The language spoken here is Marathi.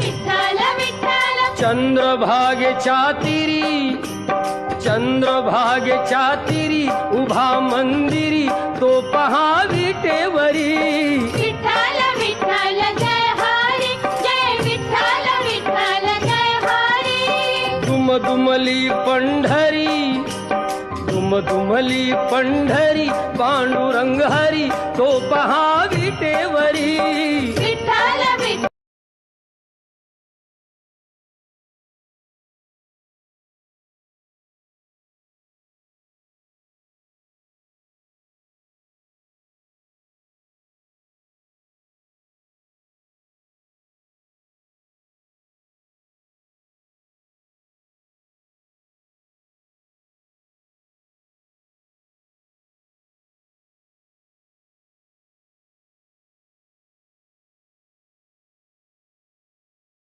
विठ्ठल विठ्ठल चंद्रभागेच्या तिरी चंद्रभागेच्या तिरी उभा मंदिरी तो पहा विटेवरी विठ्ठल विठ्ठल जय हरी जय विठ्ठल विठ्ठल जय हरी दुमदुमली पंढरी दुमदुमली पंढरी पांडुरंग हरी तो पहा विटेवरी